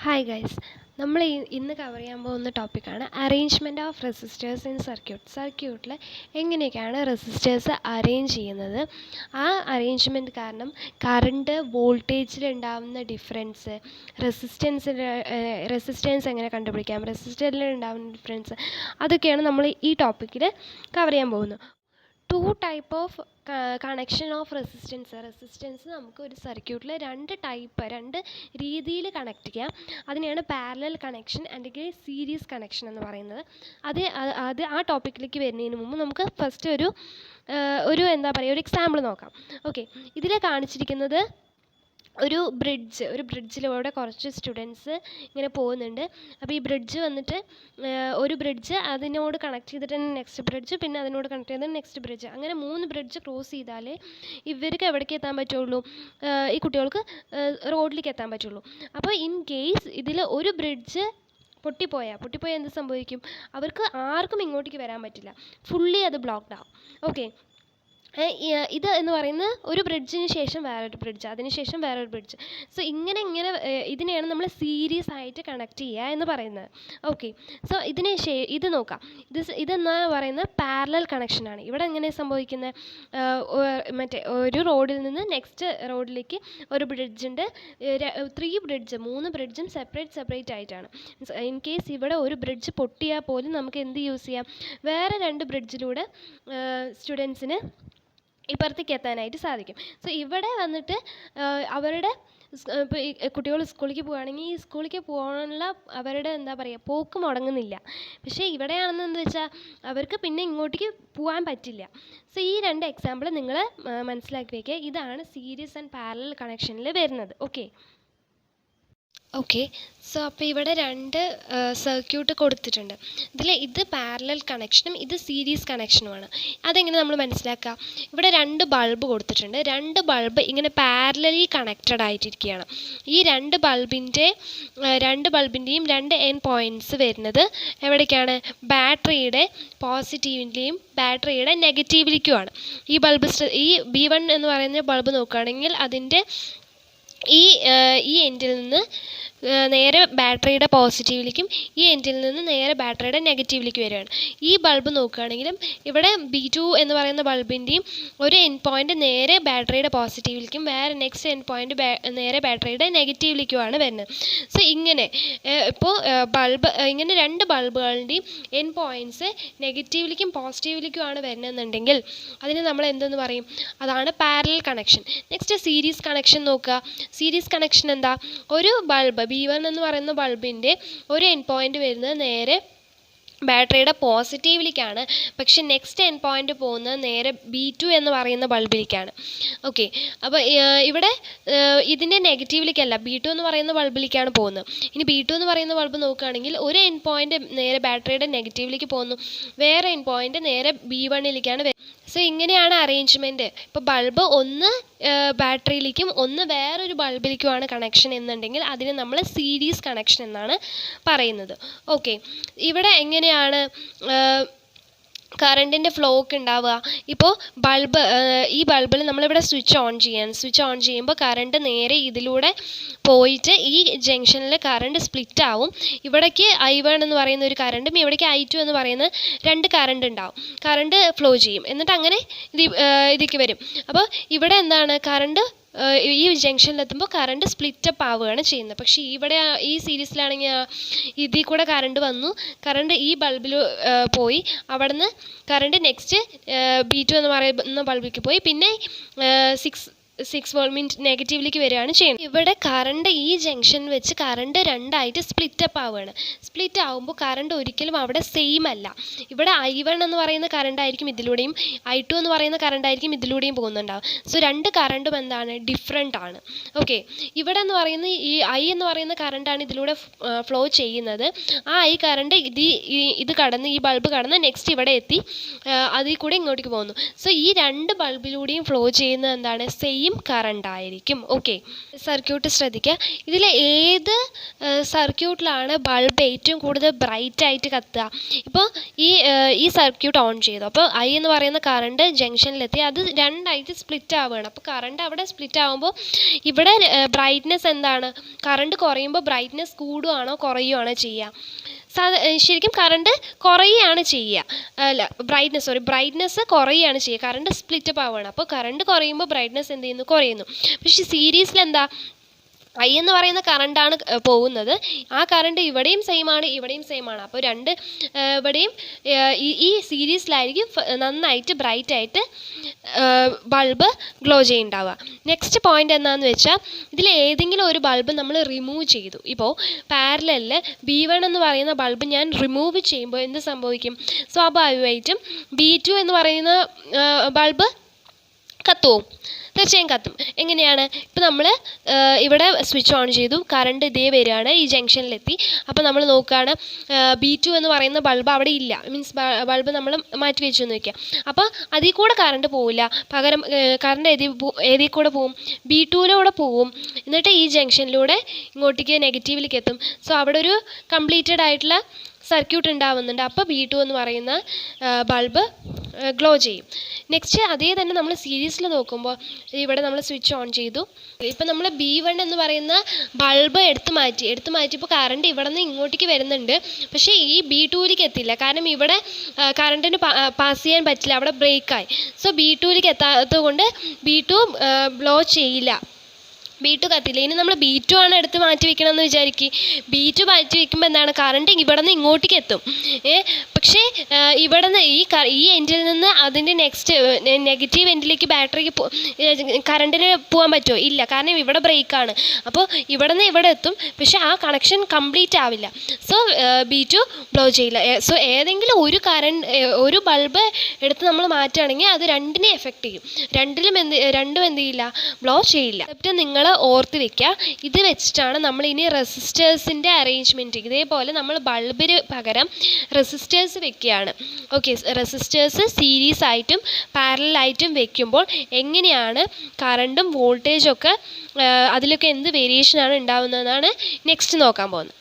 Hi guys, നമ്മൾ ഇന്ന് cover ചെയ്യാൻ പോകുന്ന ടോപ്പിക്കാണ് അറേഞ്ച്മെൻറ്റ് ഓഫ് റെസിസ്റ്റേഴ്സ് ഇൻ സർക്യൂട്ടിൽ എങ്ങനെയൊക്കെയാണ് റെസിസ്റ്റേഴ്സ് അറേഞ്ച് ചെയ്യുന്നത്. ആ അറേഞ്ച്മെൻറ്റ് കാരണം കറണ്ട് വോൾട്ടേജിലുണ്ടാകുന്ന ഡിഫറൻസ്, റെസിസ്റ്റൻസ് എങ്ങനെ കണ്ടുപിടിക്കാം, റെസിസ്റ്ററിൽ ഉണ്ടാകുന്ന ഡിഫറൻസ്, അതൊക്കെയാണ് നമ്മൾ ഈ ടോപ്പിക്കിൽ കവർ ചെയ്യാൻ പോകുന്നത്. Two type of connection of resistance നമുക്ക് ഒരു സർക്യൂട്ടിൽ രണ്ട് രീതിയിൽ കണക്ട് ചെയ്യാം. അതിനെയാണ് പാരലൽ കണക്ഷൻ അല്ലെങ്കിൽ സീരീസ് കണക്ഷൻ എന്ന് പറയുന്നത്. അത് ആ ടോപ്പിക്കിലേക്ക് വരുന്നതിന് മുമ്പ് നമുക്ക് ഫസ്റ്റ് ഒരു എക്സാമ്പിൾ നോക്കാം. ഓക്കെ, ഇതിൽ കാണിച്ചിരിക്കുന്നത് ഒരു ബ്രിഡ്ജിലൂടെ കുറച്ച് സ്റ്റുഡൻസ് ഇങ്ങനെ പോകുന്നുണ്ട്. അപ്പോൾ ഈ ബ്രിഡ്ജ് വന്നിട്ട് ഒരു ബ്രിഡ്ജ് അതിനോട് കണക്ട് ചെയ്തിട്ട് നെക്സ്റ്റ് ബ്രിഡ്ജ്, പിന്നെ അതിനോട് കണക്ട് ചെയ്തിട്ട് നെക്സ്റ്റ് ബ്രിഡ്ജ്, അങ്ങനെ 3 ബ്രിഡ്ജ് ക്രോസ് ചെയ്താലേ ഇവർക്ക് എവിടേക്ക് എത്താൻ പറ്റുള്ളൂ, ഈ കുട്ടികൾക്ക് റോഡിലേക്ക് എത്താൻ പറ്റുള്ളൂ. അപ്പോൾ ഇൻ കേസ് ഇതിൽ ഒരു ബ്രിഡ്ജ് പൊട്ടിപ്പോയാൽ എന്ത് സംഭവിക്കും? അവർക്ക് ആർക്കും ഇങ്ങോട്ടേക്ക് വരാൻ പറ്റില്ല, ഫുള്ളി അത് ബ്ലോക്ക്ഡ് ആവും. ഓക്കെ, ഇത് എന്ന് പറയുന്നത് ഒരു ബ്രിഡ്ജിന് ശേഷം വേറൊരു ബ്രിഡ്ജ്, അതിനുശേഷം വേറൊരു ബ്രിഡ്ജ്. സോ ഇങ്ങനെ ഇതിനെയാണ് നമ്മൾ സീരീസ് ആയിട്ട് കണക്ട് ചെയ്യുക എന്ന് പറയുന്നത്. ഓക്കെ, സോ ഇത് നോക്കാം. ഇതെന്ന് പറയുന്നത് പാരലൽ കണക്ഷനാണ്. ഇവിടെ എങ്ങനെ സംഭവിക്കുന്നത്? ഒരു റോഡിൽ നിന്ന് നെക്സ്റ്റ് റോഡിലേക്ക് ഒരു ബ്രിഡ്ജുണ്ട്, 3 ബ്രിഡ്ജും സെപ്പറേറ്റ് ആയിട്ടാണ്. ഇൻ കേസ് ഇവിടെ ഒരു ബ്രിഡ്ജ് പൊട്ടിയാൽ പോലും നമുക്ക് എന്ത് യൂസ് ചെയ്യാം? വേറെ 2 ബ്രിഡ്ജിലൂടെ സ്റ്റുഡൻസിന് ഇപ്പുറത്തേക്ക് എത്താനായിട്ട് സാധിക്കും. സോ ഇവിടെ വന്നിട്ട് അവരുടെ ഇപ്പോൾ ഈ കുട്ടികൾ സ്കൂളിലേക്ക് പോവുകയാണെങ്കിൽ ഈ സ്കൂളിലേക്ക് പോകാനുള്ള അവരുടെ പോക്ക് മുടങ്ങുന്നില്ല. പക്ഷേ ഇവിടെയാണെന്ന് വെച്ചാൽ അവർക്ക് പിന്നെ ഇങ്ങോട്ടേക്ക് പോകാൻ പറ്റില്ല. സോ ഈ 2 എക്സാമ്പിൾ നിങ്ങൾ മനസ്സിലാക്കി വയ്ക്കുക. ഇതാണ് സീരീസ് ആൻഡ് പാരലൽ കണക്ഷനിൽ വരുന്നത്. ഓക്കെ, സോ അപ്പോൾ ഇവിടെ 2 സർക്യൂട്ട് കൊടുത്തിട്ടുണ്ട്. ഇത് പാരലൽ കണക്ഷനും ഇത് സീരീസ് കണക്ഷനുമാണ്. അതെങ്ങനെ നമ്മൾ മനസ്സിലാക്കുക? ഇവിടെ 2 ബൾബ് കൊടുത്തിട്ടുണ്ട്. 2 ബൾബ് ഇങ്ങനെ പാരലലി കണക്റ്റഡ് ആയിട്ടിരിക്കുകയാണ്. ഈ 2 ബൾബിൻ്റെയും 2 എൻഡ് പോയിൻറ്റ്സ് വരുന്നത് എവിടേക്കാണ്? ബാറ്ററിയുടെ പോസിറ്റീവിൻ്റെയും ബാറ്ററിയുടെ നെഗറ്റീവിലേക്കുമാണ്. ഈ B1 എന്ന് പറയുന്ന ബൾബ് നോക്കുകയാണെങ്കിൽ അതിൻ്റെ ഈ എൻഡിൽ നിന്ന് നേരെ ബാറ്ററിയുടെ പോസിറ്റീവിലേക്കും ഈ എൻഡിൽ നിന്ന് നേരെ ബാറ്ററിയുടെ നെഗറ്റീവിലേക്ക് വരികയാണ്. ഈ ബൾബ് നോക്കുകയാണെങ്കിലും ഇവിടെ B2 എന്ന് പറയുന്ന ബൾബിൻ്റെയും ഒരു എൻഡ് പോയിൻ്റ് നേരെ ബാറ്ററിയുടെ പോസിറ്റീവിലേക്കും വേറെ നെക്സ്റ്റ് എൻഡ് പോയിൻ്റ് നേരെ ബാറ്ററിയുടെ നെഗറ്റീവിലേക്കുമാണ് വരുന്നത്. സോ ഇങ്ങനെ ഇപ്പോൾ ഇങ്ങനെ 2 ബൾബുകളുടെയും എൻഡ് പോയിൻറ്റ്സ് നെഗറ്റീവിലേക്കും പോസിറ്റീവിലേക്കുമാണ് വരുന്നതെന്നുണ്ടെങ്കിൽ അതിന് നമ്മൾ എന്തെന്ന് പറയും? അതാണ് parallel connection. Next series connection നോക്കുക. സീരീസ് കണക്ഷൻ എന്താ? ഒരു ബൾബ് B1 എന്ന് പറയുന്ന ബൾബിൻ്റെ ഒരു എൻഡ് പോയിൻ്റ് വരുന്നത് നേരെ ബാറ്ററിയുടെ പോസിറ്റീവിലേക്കാണ്, പക്ഷെ നെക്സ്റ്റ് എൻഡ് പോയിൻ്റ് പോകുന്നത് നേരെ B2 എന്ന് പറയുന്ന ബൾബിലേക്കാണ്. ഓക്കെ, അപ്പോൾ ഇവിടെ ഇതിൻ്റെ നെഗറ്റീവിലേക്കല്ല, B2 എന്ന് പറയുന്ന ബൾബിലേക്കാണ് പോകുന്നത്. ഇനി B2 എന്ന് പറയുന്ന ബൾബ് നോക്കുകയാണെങ്കിൽ ഒരു എൻഡ് പോയിൻ്റ് നേരെ ബാറ്ററിയുടെ നെഗറ്റീവിലേക്ക് പോകുന്നു, വേറെ എൻഡ് പോയിൻ്റ് നേരെ B1ലേക്കാണ്. സോ ഇങ്ങനെയാണ് അറേഞ്ച്മെൻറ്റ്. ഇപ്പോൾ ബൾബ് ഒന്ന് ബാറ്ററിയിലേക്കും ഒന്ന് വേറൊരു ബൾബിലേക്കുമാണ് കണക്ഷൻ എന്നുണ്ടെങ്കിൽ അതിനെ നമ്മൾ സീരീസ് കണക്ഷൻ എന്നാണ് പറയുന്നത്. ഓക്കെ, ഇവിടെ എങ്ങനെയാണ് കറണ്ടിൻ്റെ ഫ്ലോ ഒക്കെ ഉണ്ടാവുക? ഇപ്പോൾ ഈ ബൾബിൽ നമ്മളിവിടെ സ്വിച്ച് ഓൺ ചെയ്യുമ്പോൾ കറണ്ട് നേരെ ഇതിലൂടെ പോയിട്ട് ഈ ജംഗ്ഷനിൽ കറണ്ട് സ്പ്ലിറ്റ് ആവും. ഇവിടേക്ക് I1 എന്ന് പറയുന്ന ഒരു കറണ്ടും ഇവിടേക്ക് I2 എന്ന് പറയുന്ന 2 കറണ്ട് ഉണ്ടാവും. കറണ്ട് ഫ്ലോ ചെയ്യും, എന്നിട്ട് അങ്ങനെ ഇതിലേക്ക് വരും. അപ്പോൾ ഇവിടെ എന്താണ്? കറണ്ട് ഈ ജംഗ്ഷനിലെത്തുമ്പോൾ കറണ്ട് സ്പ്ലിറ്റപ്പ് ആവുകയാണ് ചെയ്യുന്നത്. പക്ഷേ ഈ സീരീസിലാണെങ്കിൽ ഇതിൽ കൂടെ കറണ്ട് വന്നു, കറണ്ട് ഈ ബൾബിൽ പോയി, അവിടെ നിന്ന് കറണ്ട് നെക്സ്റ്റ് B2 എന്ന് പറയുന്ന ബൾബിലേക്ക് പോയി, പിന്നെ 6 വോൾട്ട് മീൻസ് നെഗറ്റീവിലേക്ക് വരികയാണ് ചെയ്യുന്നത്. ഇവിടെ കറണ്ട് ഈ ജംഗ്ഷൻ വെച്ച് കറണ്ട് 2ആയിട്ട് സ്പ്ലിറ്റപ്പ് ആവുകയാണ്. സ്പ്ലിറ്റ് ആകുമ്പോൾ കറണ്ട് ഒരിക്കലും അവിടെ സെയിം അല്ല. ഇവിടെ I1 എന്ന് പറയുന്ന കറണ്ട് ആയിരിക്കും ഇതിലൂടെയും I2 എന്ന് പറയുന്ന കറണ്ട് ആയിരിക്കും ഇതിലൂടെയും പോകുന്നുണ്ടാവും. സോ 2 കറണ്ടും എന്താണ്? ഡിഫറെൻ്റ് ആണ്. ഓക്കെ, ഇവിടെ എന്ന് പറയുന്ന ഈ I എന്ന് പറയുന്ന കറണ്ടാണ് ഇതിലൂടെ ഫ്ലോ ചെയ്യുന്നത്. ആ I കറണ്ട് ഇത് കടന്ന് ഈ ബൾബ് കടന്ന് നെക്സ്റ്റ് ഇവിടെ എത്തി അതിൽ കൂടെ ഇങ്ങോട്ടേക്ക് പോകുന്നു. സോ ഈ 2 ബൾബിലൂടെയും ഫ്ലോ ചെയ്യുന്നത് എന്താണ്? സെയിം സെയിം കറണ്ട് ആയിരിക്കും. ഓക്കെ, സർക്യൂട്ട് ശ്രദ്ധിക്കുക. ഇതിൽ ഏത് സർക്യൂട്ടിലാണ് ബൾബ് ഏറ്റവും കൂടുതൽ ബ്രൈറ്റ് ആയിട്ട് കത്തുക? ഇപ്പോൾ ഈ സർക്യൂട്ട് ഓൺ ചെയ്തു, അപ്പോൾ ഐ എന്ന് പറയുന്ന കറണ്ട് ജംഗ്ഷനിലെത്തി അത് രണ്ടായിട്ട് സ്പ്ലിറ്റ് ആവുകയാണ്. അപ്പോൾ കറണ്ട് അവിടെ സ്പ്ലിറ്റ് ആകുമ്പോൾ ഇവിടെ ബ്രൈറ്റ്നെസ് എന്താണ്? കറണ്ട് കുറയുമ്പോൾ ബ്രൈറ്റ്നെസ് കൂടുകയാണോ കുറയുകയാണോ ചെയ്യുക? ശരിക്കും കറണ്ട് കുറയുകയാണ് ചെയ്യുക. അല്ല, ബ്രൈറ്റ്നെസ് കുറയുകയാണ് ചെയ്യുക. കറണ്ട് സ്പ്ലിറ്റപ്പ് ആവുകയാണ്. അപ്പോൾ കറണ്ട് കുറയുമ്പോൾ ബ്രൈറ്റ്നെസ് എന്ത് ചെയ്യുന്നു? കുറയുന്നു. പക്ഷേ സീരീസിൽ എന്താ? ഐ എന്ന് പറയുന്ന കറണ്ടാണ് പോകുന്നത്. ആ കറണ്ട് ഇവിടെയും സെയിമാണ്, ഇവിടെയും സെയിമാണ്. അപ്പോൾ ഇവിടെയും ഈ സീരീസിലായിരിക്കും നന്നായിട്ട് ബ്രൈറ്റ് ആയിട്ട് ബൾബ് ഗ്ലോ ചെയ്യുന്നുണ്ടാവുക. നെക്സ്റ്റ് പോയിന്റ് എന്താണെന്ന് വെച്ചാൽ, ഇതിൽ ഏതെങ്കിലും ഒരു ബൾബ് നമ്മൾ റിമൂവ് ചെയ്തു. ഇപ്പോൾ പാരലലിൽ B1 എന്ന് പറയുന്ന ബൾബ് ഞാൻ റിമൂവ് ചെയ്യുമ്പോൾ എന്ത് സംഭവിക്കും? സ്വാഭാവികമായിട്ടും B2 എന്ന് പറയുന്ന ബൾബ് കത്തുമോ? തീർച്ചയായും കത്തും. എങ്ങനെയാണ്? ഇപ്പോൾ നമ്മൾ ഇവിടെ സ്വിച്ച് ഓൺ ചെയ്തു, കറണ്ട് ഇതേ വരികയാണ്, ഈ ജംഗ്ഷനിലെത്തി. അപ്പോൾ നമ്മൾ നോക്കുകയാണ്, B2 എന്ന് പറയുന്ന ബൾബ് അവിടെ ഇല്ല. മീൻസ് ബൾബ് നമ്മൾ മാറ്റി വെച്ചു എന്ന് വയ്ക്കുക. അപ്പോൾ അതിൽ കൂടെ കറണ്ട് പോവില്ല. പകരം കറണ്ട് ഏതിൽ കൂടെ പോവും? B2-ലൂടെ പോവും. എന്നിട്ട് ഈ ജംഗ്ഷനിലൂടെ ഇങ്ങോട്ടേക്ക് നെഗറ്റീവിലേക്ക് എത്തും. സോ അവിടെ ഒരു കംപ്ലീറ്റഡ് ആയിട്ടുള്ള സർക്യൂട്ട് ഉണ്ടാവുന്നുണ്ട്. അപ്പോൾ B2 എന്ന് പറയുന്ന ബൾബ് ഗ്ലോ ചെയ്യും. നെക്സ്റ്റ് അതേ തന്നെ നമ്മൾ സീരീസിൽ നോക്കുമ്പോൾ ഇവിടെ നമ്മൾ സ്വിച്ച് ഓൺ ചെയ്തു. ഇപ്പം നമ്മൾ B1 എന്ന് പറയുന്ന ബൾബ് എടുത്ത് മാറ്റിയപ്പോൾ കറണ്ട് ഇവിടെ നിന്ന് ഇങ്ങോട്ടേക്ക് വരുന്നുണ്ട്. പക്ഷേ ഈ B2-ലേക്ക് എത്തില്ല. കാരണം ഇവിടെ കറണ്ടിന് പാസ് ചെയ്യാൻ പറ്റില്ല, അവിടെ ബ്രേക്കായി. സോ B2-ലേക്ക് എത്താത്തത് കൊണ്ട് B2 ബ്ലോ ചെയ്യില്ല, B2 കത്തില്ല. ഇനി നമ്മൾ B2 ആണ് എടുത്ത് മാറ്റി വെക്കണമെന്ന് വിചാരിക്കുക. B2 മാറ്റി വെക്കുമ്പോൾ എന്താണ്? കറണ്ട് ഇവിടെ നിന്ന് ഇങ്ങോട്ടേക്ക് എത്തും. പക്ഷേ ഇവിടെ നിന്ന് ഈ എൻഡിൽ നിന്ന് അതിൻ്റെ നെഗറ്റീവ് എൻഡിലേക്ക് ബാറ്ററിക്ക് കറണ്ടിന് പോകാൻ പറ്റുമോ? ഇല്ല, കാരണം ഇവിടെ ബ്രേക്കാണ്. അപ്പോൾ ഇവിടെ നിന്ന് ഇവിടെ എത്തും, പക്ഷേ ആ കണക്ഷൻ കംപ്ലീറ്റ് ആവില്ല. സോ B2 ബ്ലോ ചെയ്യില്ല. സോ ഏതെങ്കിലും ഒരു ബൾബ് എടുത്ത് നമ്മൾ മാറ്റുകയാണെങ്കിൽ അത് രണ്ടിനെ എഫക്റ്റ് ചെയ്യും. രണ്ടും എന്ത് ചെയ്യില്ല? ബ്ലോ ചെയ്യില്ല. നിങ്ങൾ ഓർത്ത് വെക്കുക. ഇത് വെച്ചിട്ടാണ് നമ്മൾ ഇനി റെസിസ്റ്റേഴ്സിൻ്റെ അറേഞ്ച്മെൻറ്റ്. ഇതേപോലെ നമ്മൾ ബൾബിന് പകരം റെസിസ്റ്റേഴ്സ് വെക്കുകയാണ്. ഓക്കെ, റെസിസ്റ്റേഴ്സ് സീരീസ് ആയിട്ടും പാരലലായിട്ടും വെക്കുമ്പോൾ എങ്ങനെയാണ് കറണ്ടും വോൾട്ടേജും ഒക്കെ അതിലൊക്കെ എന്ത് വേരിയേഷനാണ് ഉണ്ടാവുന്നതെന്നാണ് നെക്സ്റ്റ് നോക്കാൻ പോകുന്നത്.